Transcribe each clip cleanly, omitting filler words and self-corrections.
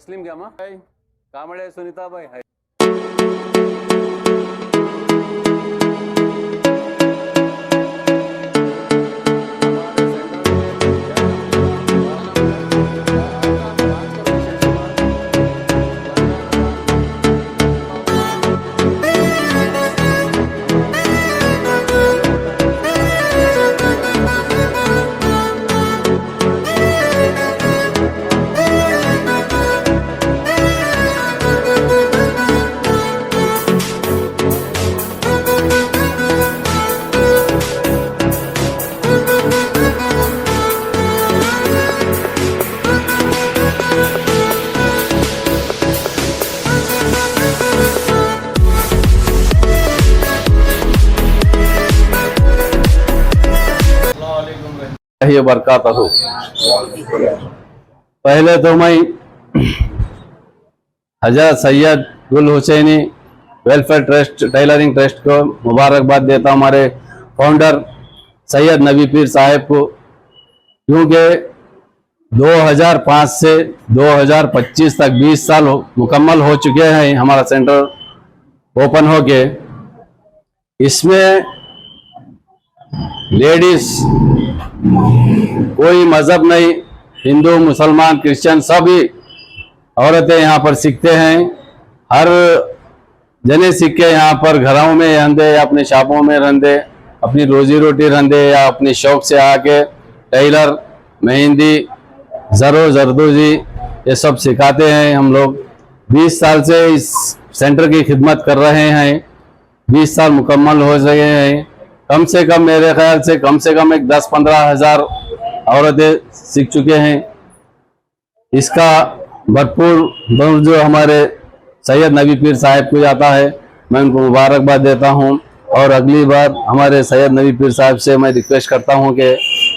तस्लीम घ्या मग कांबळे सुनीताबाई आहे. बरकातहू। पहले तो मैं हजरत Syed Gul Hussaini welfare trust tailoring trust को मुबारकबाद देता हूँ, हमारे फाउंडर सैयद नबी पीर साहब को, क्योंकि 2005 से 2025 तक 20 साल मुकम्मल हो चुके हैं हमारा सेंटर ओपन हो के। इसमें लेडीज कोई मजहब नहीं, हिंदू मुसलमान क्रिश्चियन सभी औरतें यहाँ पर सीखते हैं। हर जने सीख के यहाँ पर घरों में रहंदे या अपने शॉपों में रहंदे, अपनी रोजी रोटी रहंदे या अपने शौक से आके टेलर, मेहंदी, जरदोजी ये सब सिखाते हैं। हम लोग 20 साल से इस सेंटर की खिदमत कर रहे हैं। 20 साल मुकम्मल हो गए हैं। कम से कम मेरे ख्याल से कम एक 10-15 हज़ार औरतें सीख चुके हैं। इसका भरपूर जो हमारे सैयद नबी पीर साहब को जाता है, मैं उनको मुबारकबाद देता हूं। और अगली बार हमारे सैयद नबी पीर साहब से मैं रिक्वेस्ट करता हूं कि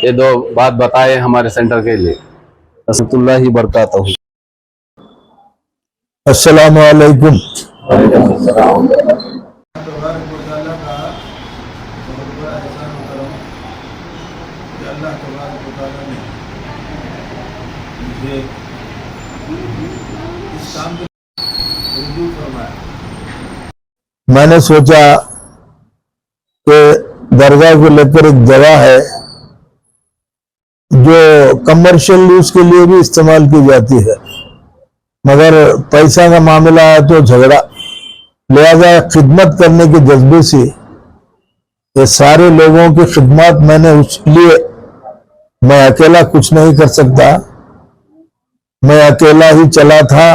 ये 2 बात बताएं हमारे सेंटर के लिए। रहमतुल्लाहि बरकातहू। अस्सलामु अलैकुम। मैंने सोचा कि दरगाह को लेकर एक जगह है जो कमर्शियल यूज के लिए भी इस्तेमाल की जाती है, मगर पैसा का मामला है तो झगड़ा, लिहाजा खिदमत करने के जज्बे से ये सारे लोगों की खिदमत मैंने उसलिए, मैं अकेला कुछ नहीं कर सकता, मैं अकेला ही चला था।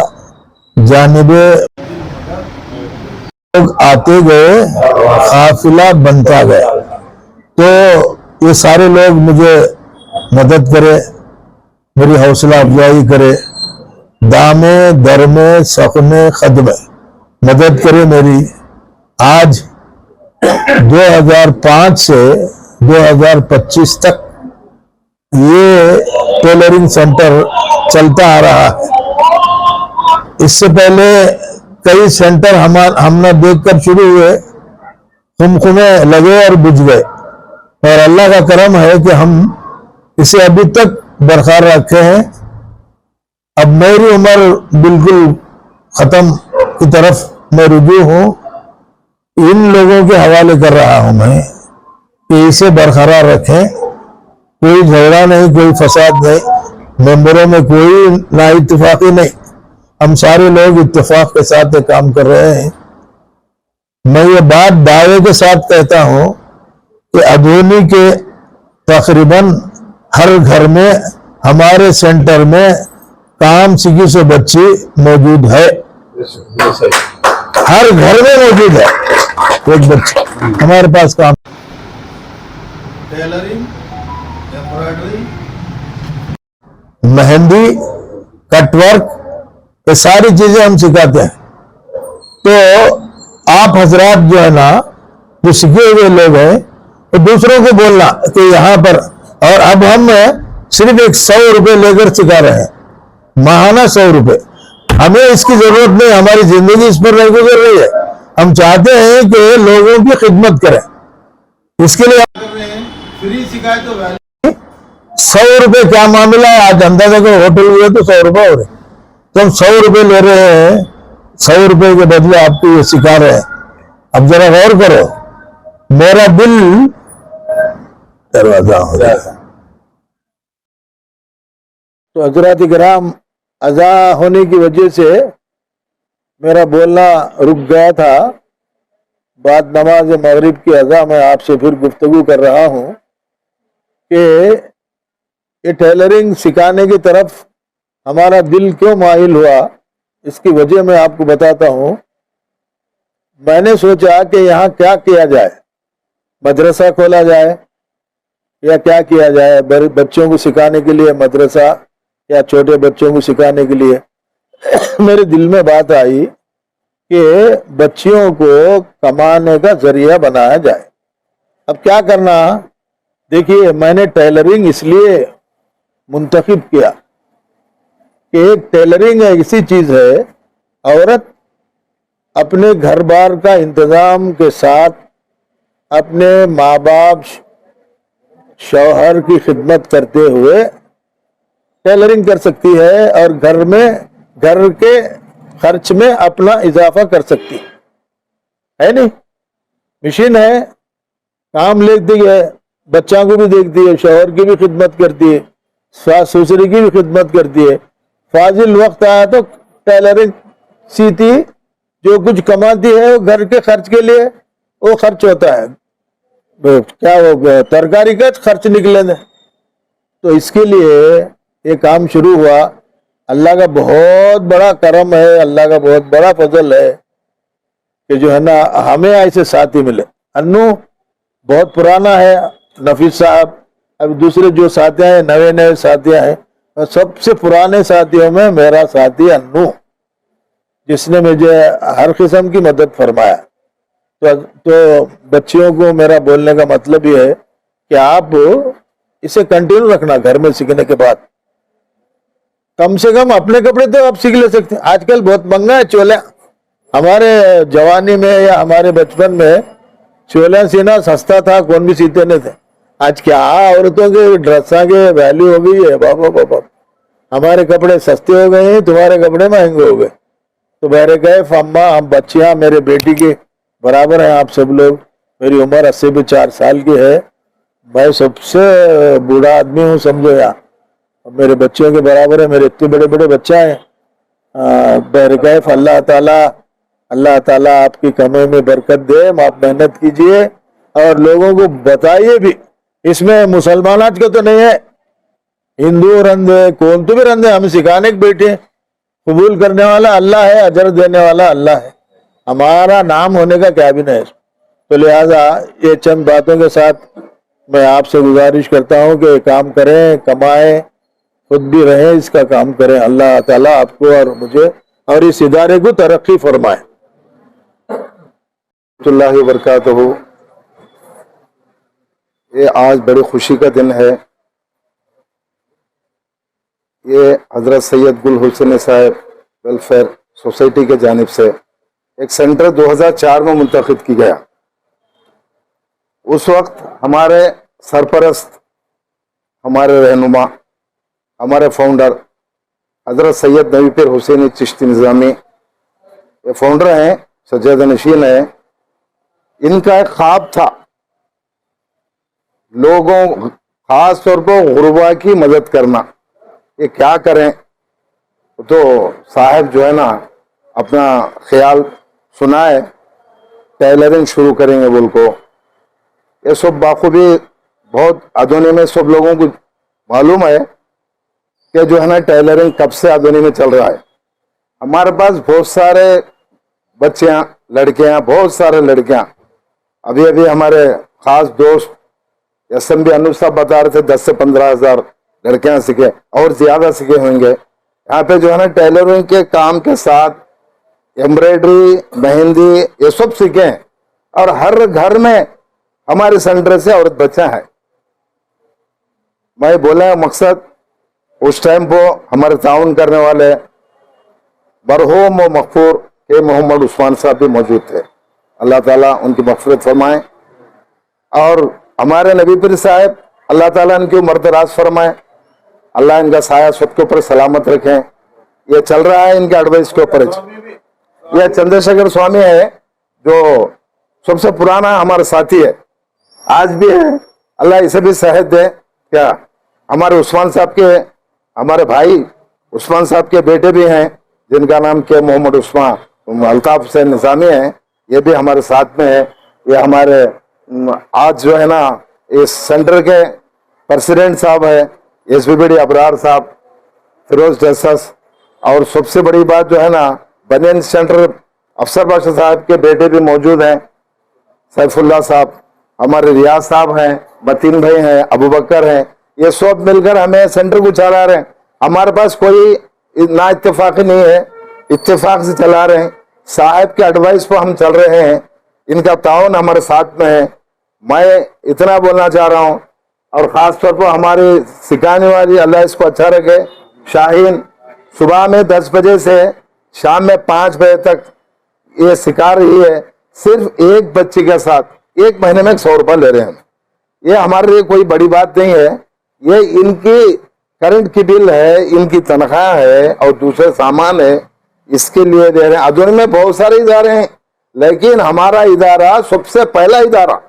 जानिबे लोग आते गए, काफिला बनता गया, तो ये सारे लोग मुझे मदद करे, मेरी हौसला अफजाई करे, दामे दरमे सखमे खदमे मदद करे मेरी। आज 2005 से 2025 तक ये टेलरिंग सेंटर चलता आ रहा है। इससे पहले कई सेंटर हमने देखकर शुरू हुए, खुमखुमे लगे और बुझ गए, और अल्लाह का करम है कि हम इसे अभी तक बरकरार रखे हैं। अब मेरी उम्र बिल्कुल खत्म की तरफ मैं रुजू हूं। इन लोगों के हवाले कर रहा हूं मैं कि इसे बरकरार रखें, कोई झगड़ा नहीं, कोई फसाद नहीं, मेंबरों में कोई ना इत्तेफाकी नहीं, हम सारे लोग इत्तेफाक के साथ काम कर रहे हैं। मैं ये बात दावे के साथ कहता हूं कि अधूनी के तकरीबन हर घर में हमारे सेंटर में काम सीखी से बच्ची मौजूद है, हर घर में मौजूद है एक बच्ची हमारे पास काम। टेलरिंग, एम्ब्रॉयडरी, मेहंदी, कटवर्क, ये सारी चीजें हम सिखाते हैं। तो आप हजरात जो है ना, जो सीखे हुए लोग हैं, तो दूसरों को बोलना कि यहाँ पर, और अब हम सिर्फ 100 रुपए लेकर सिखा रहे हैं, माहाना 100 रुपए। हमें इसकी जरूरत नहीं, हमारी जिंदगी इस पर नहीं गुजर रही है। हम चाहते हैं कि लोगों की खिदमत करें, इसके लिए फ्री सिखाए तो 100 रुपए क्या मामला है। आज अंदाजा को होटल हुए तो 100 रुपए हो रहे, तुम 100 रुपए ले रहे हैं, 100 रुपए के बदले आपको ये सिखा रहे हैं। अब जरा गौर करो, मेरा दिल दरवाजा हो जाएगा। तो हजरात किराम, अज़ा होने की वजह से मेरा बोलना रुक गया था। बाद नमाज मगरिब की अज़ा में आपसे फिर गुफ्तगू कर रहा हूँ कि ये टेलरिंग सिखाने की तरफ हमारा दिल क्यों माइल हुआ। इसकी वजह मैं आपको बताता हूँ। मैंने सोचा कि यहाँ क्या किया जाए, मदरसा खोला जाए या क्या किया जाए, बच्चों को सिखाने के लिए मदरसा या छोटे बच्चों को सिखाने के लिए। मेरे दिल में बात आई कि बच्चियों को कमाने का जरिया बनाया जाए। अब क्या करना, देखिए मैंने टेलरिंग इसलिए मुंतखब किया कि एक टेलरिंग ऐसी चीज है, औरत अपने घर बार का इंतजाम के साथ अपने माँ बाप शौहर की खिदमत करते हुए टेलरिंग कर सकती है और घर के खर्च में अपना इजाफा कर सकती है नहीं। मशीन है, काम लेती है, बच्चा को भी देखती है, शौहर की भी खिदमत करती है, सास ससुर की भी खिदमत करती है। फाजिल वक्त आया तो टेलरिंग सीती, जो कुछ कमाती है वो घर के खर्च के लिए वो खर्च होता है, क्या वो तरकारी का खर्च निकले। तो इसके लिए ये काम शुरू हुआ। अल्लाह का बहुत बड़ा करम है, अल्लाह का बहुत बड़ा फजल है कि जो है ना हमें ऐसे साथी मिले। अन्नू बहुत पुराना है, नफीस साहब, अब दूसरे जो साथियां हैं नए नए साथियां हैं, और सबसे पुराने साथियों में मेरा साथी अन्नू, जिसने मुझे हर किस्म की मदद फरमाया। तो बच्चियों को मेरा बोलने का मतलब ये है कि आप इसे कंटिन्यू रखना। घर में सीखने के बाद कम से कम अपने कपड़े तो आप सीख ले सकते हैं। आजकल बहुत महंगा है चोले। हमारे जवानी में या हमारे बचपन में चोले सीना सस्ता था, कौन भी सीते नहीं थे। आज क्या औरतों के ड्रेसा के वैल्यू हो गई है, बाबा बाबा। हमारे कपड़े सस्ते हो गए हैं, तुम्हारे कपड़े महंगे हो गए। तो मेरे कहे अम्मा, हम बच्चियां मेरे बेटी के बराबर हैं आप सब लोग। मेरी उम्र 84 साल की है, मैं सबसे बूढ़ा आदमी हूँ समझो यार। मेरे बच्चों के बराबर है, मेरे इतने बड़े बड़े बच्चा हैं। मेरे कहे अल्लाह ताला आपकी कमाई में बरकत दे, आप मेहनत कीजिए और लोगों को बताइए भी। इसमें मुसलमान आज का तो नहीं है, हिंदू रंधे कौन तो भी रंधे, हम सिखाने के बैठे। कबूल करने वाला अल्लाह है, अजर देने वाला अल्लाह है, हमारा नाम होने का क्या भी नहीं है। तो लिहाजा ये चंद बातों के साथ मैं आपसे गुजारिश करता हूँ कि काम करें, कमाएं, खुद भी रहें, इसका काम करें। अल्लाह ताला आपको और मुझे और इस इदारे को तरक्की फरमाए। रहमतुल्लाहि व बरकातहू। ये आज बड़ी खुशी का दिन है। ये हजरत सैयद गुल हुसैन साहब वेलफेयर सोसाइटी के जानिब से एक सेंटर 2004 में मुंतखब की गया। उस वक्त हमारे सरपरस्त, हमारे रहनुमा, हमारे फाउंडर हजरत सैयद नबी पीर हुसैन चिश्ती निज़ामी, ये फाउंडर हैं, सज्जाद नशीन है। इनका एक ख्वाब था लोगों, खास तौर पर गुरबा की मदद करना। ये क्या करें, तो साहब जो है ना अपना ख्याल सुनाए, टेलरिंग शुरू करेंगे बोल को। ये सब बाखूबी बहुत आधुनिक में सब लोगों को मालूम है कि जो है ना टेलरिंग कब से आधुनिक में चल रहा है। हमारे पास बहुत सारे बच्चियां, लड़कियां, बहुत सारे लड़कियां, अभी अभी हमारे खास दोस्त SMB अनूप साहब बता रहे थे 10 से 15 हजार लड़कियां सीखे और ज्यादा सीखे होंगे। यहाँ पे जो है ना टेलरिंग के काम के साथ एम्ब्रॉयडरी, मेहंदी, ये सब सीखे हैं और हर घर में हमारे सेंटर से औरत बच्चा है। मैं बोला मकसद उस टाइम को हमारे ताउन करने वाले मरहूम व मगफूर के मोहम्मद उस्मान साहब भी मौजूद थे। अल्लाह ताला उनकी मग़फ़िरत फरमाए और हमारे नबी पीर साहब अल्लाह ताला इनकी उम्र दराज फरमाए, अल्लाह इनका साया सबके ऊपर सलामत रखें। ये चल रहा है इनके एडवाइस के ऊपर। ये चंद्रशेखर स्वामी है जो सबसे पुराना हमारा साथी है, आज भी है, अल्लाह इसे भी सेहत दे। क्या हमारे उस्मान साहब के, हमारे भाई उस्मान साहब के बेटे भी हैं जिनका नाम के मोहम्मद उस्मान अल्ताफ हुसैन निजामी है, ये भी हमारे साथ में है। ये हमारे आज जो है ना इस सेंटर के प्रेसिडेंट साहब है एसबीबीडी अबरार साहब, फिरोज जसस, और सबसे बड़ी बात जो है ना बनियन सेंटर अफसर बादशाह साहब के बेटे भी मौजूद हैं, सैफुल्ला साहब, हमारे रियाज साहब हैं, मतीन भाई हैं, अबू बकर हैं, ये सब मिलकर हमें सेंटर को चला रहे हैं। हमारे पास कोई ना इत्तेफाकी नहीं है, इत्तेफाक से चला रहे हैं, साहब के एडवाइस पर हम चल रहे हैं, इनका ताउन हमारे साथ में है। मैं इतना बोलना चाह रहा हूँ, और ख़ास तौर पर हमारी सिखाने वाली अल्लाह इसको अच्छा रखे शाहीन, सुबह में 10 बजे से शाम में 5 बजे तक ये सिखा रही है, सिर्फ एक बच्चे के साथ 1 महीने में 100 रुपये ले रहे हैं। ये हमारे लिए कोई बड़ी बात नहीं है, ये इनकी करंट की बिल है, इनकी तनख्वाह है और दूसरे सामान है, इसके लिए दे रहे हैं। अदून में बहुत सारे इदारे हैं, लेकिन हमारा इदारा सबसे पहला इदारा।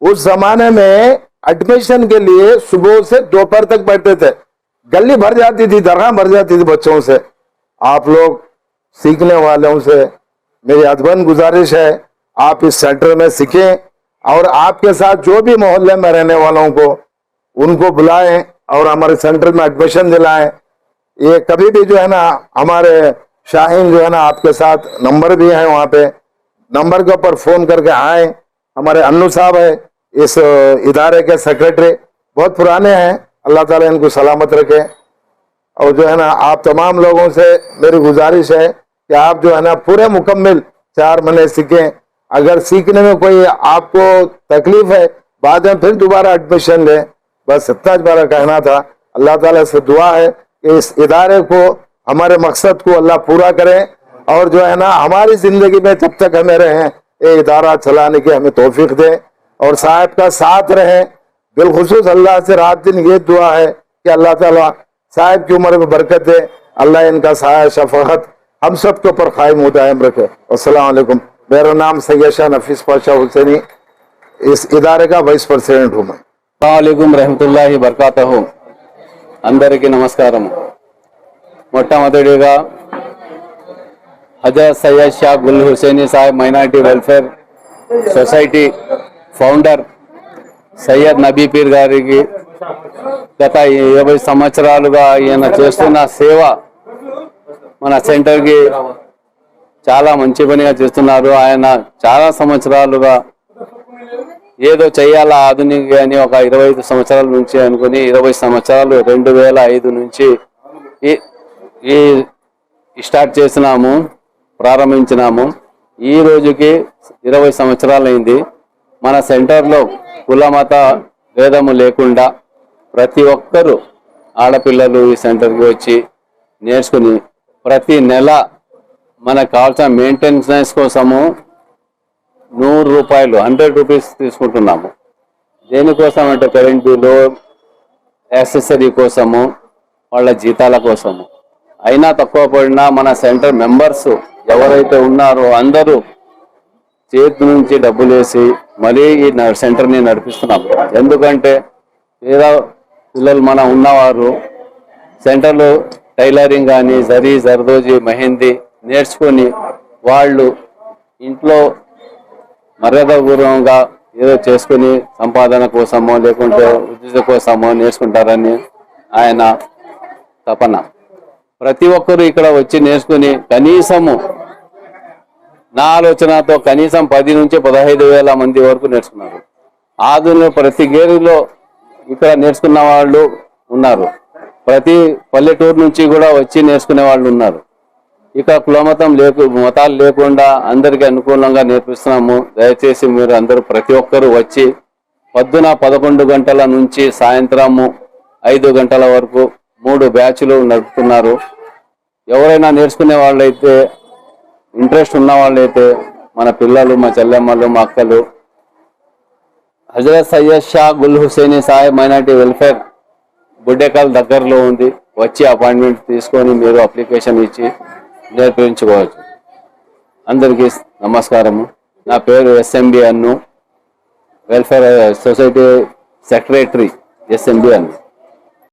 उस जमाने में एडमिशन के लिए सुबह से दोपहर तक बैठते थे, गली भर जाती थी, दरगाह भर जाती थी बच्चों से। आप लोग सीखने वालों से मेरी अदबन गुजारिश है, आप इस सेंटर में सीखें और आपके साथ जो भी मोहल्ले में रहने वालों को उनको बुलाएं और हमारे सेंटर में एडमिशन दिलाएं। ये कभी भी जो है ना हमारे शाहीन जो है ना आपके साथ नंबर भी है, वहाँ पे नंबर के ऊपर फोन करके आए। हमारे अन्नू साहब है इस इदारे के सेक्रेटरी, बहुत पुराने हैं, अल्लाह ताला इनको सलामत रखे। और जो है ना आप तमाम लोगों से मेरी गुजारिश है कि आप जो है ना पूरे मुकम्मल 4 महीने सीखें। अगर सीखने में कोई आपको तकलीफ है बाद में फिर दोबारा एडमिशन लें, बस इतना बारा कहना था। अल्लाह ताला से दुआ है कि इस इदारे को, हमारे मकसद को अल्लाह पूरा करे, और जो है ना हमारी जिंदगी में जब तक हमें रहें ये इदारा चलाने की हमें तौफीक दे और साहब का साथ रहे। बिलखुसूस अल्लाह से रात दिन ये दुआ है कि अल्लाह ताला साहब की उम्र में बरकत दे, अल्लाह इनका साया शफाअत हम सब के ऊपर कायम मुदायम रखे। अस्सलाम वालेकुम। मेरा नाम सैयद शाह नफीस पाशा हुसैनी, इस इदारे का वाइस प्रेसिडेंट हूँ मैं। अस्सलामुअलैकुम रहमतुल्लाहि बरकातहू। అందరికీ నమస్కారం। మొట్టమొదటిగా Hazrat Syed Shah Gul Husseini Saheb minority welfare society founder Syed Nabi Peer గారికి గత 20 సంవత్సరాలుగా ఈయన చేస్తున్న సేవ మన సెంటర్కి చాలా మంచి పనిగా చేస్తున్నారు। ఆయన చాలా సంవత్సరాలుగా ఏదో చేయాలా ఆధునిక అని ఒక 25 సంవత్సరాల నుంచి అనుకుని 20 సంవత్సరాలు 2005 నుంచి ఈ స్టార్ట్ చేసినాము, ప్రారంభించినాము। ఈ రోజుకి 20 సంవత్సరాలైంది। మన సెంటర్లో కుల మత భేదము లేకుండా ప్రతి ఒక్కరూ ఆడపిల్లలు ఈ సెంటర్కి వచ్చి నేర్చుకుని ప్రతి నెల మనకు కావాల్సిన మెయింటెనెన్స్ కోసము 100 రూపాయలు 100 రూపీస్ తీసుకుంటున్నాము। దేనికోసం అంటే కరెంట్ బిల్లు, యాక్సెసరీ కోసము, వాళ్ళ జీతాల కోసము। అయినా తక్కువ పడినా మన సెంటర్ మెంబర్స్ ఎవరైతే ఉన్నారో అందరూ చేతి నుంచి డబ్బులు వేసి మరీ ఈ సెంటర్ని నడిపిస్తున్నాము। ఎందుకంటే పేద పిల్లలు మన ఉన్నవారు సెంటర్లో టైలరింగ్ కానీ జరీ జర్దోజీ మెహందీ నేర్చుకొని వాళ్ళు ఇంట్లో మర్యాదపూర్వకంగా ఏదో చేసుకుని సంపాదన కోసమో లేకుంటే ఉద్యోగ కోసమో నేర్చుకుంటారని ఆయన తపన। ప్రతి ఒక్కరూ ఇక్కడ వచ్చి నేర్చుకుని కనీసము నా ఆలోచనతో కనీసం 10 నుంచి 15,000 మంది వరకు నేర్చుకున్నారు। ఆధునిక ప్రతి గేరులో ఇక్కడ నేర్చుకున్న వాళ్ళు ఉన్నారు, ప్రతి పల్లెటూరు నుంచి కూడా వచ్చి నేర్చుకునే వాళ్ళు ఉన్నారు। ఇక మతాలు లేకుండా అందరికీ అనుకూలంగా నేర్పిస్తున్నాము। దయచేసి మీరు అందరూ ప్రతి ఒక్కరూ వచ్చి పొద్దున 11 గంటల నుంచి సాయంత్రము 5 గంటల వరకు 3 బ్యాచ్లు నడుపుతున్నారు। ఎవరైనా నేర్చుకునే వాళ్ళైతే ఇంట్రెస్ట్ ఉన్న వాళ్ళైతే మన పిల్లలు, మా చెల్లెమ్మలు, మా అక్కలు హజరత్ సయ్యద్ షా గుల్ హుసేని సాహెబ్ మైనారిటీ వెల్ఫేర్ గుడ్డేకాల్ దగ్గరలో ఉంది. వచ్చి అపాయింట్మెంట్ తీసుకొని మీరు అప్లికేషన్ ఇచ్చి నేర్పించుకోవచ్చు. అందరికీ నమస్కారము. నా పేరు ఎస్ఎంబి అన్ను, వెల్ఫేర్ సొసైటీ సెక్రటరీ ఎస్ఎంబి అన్ను.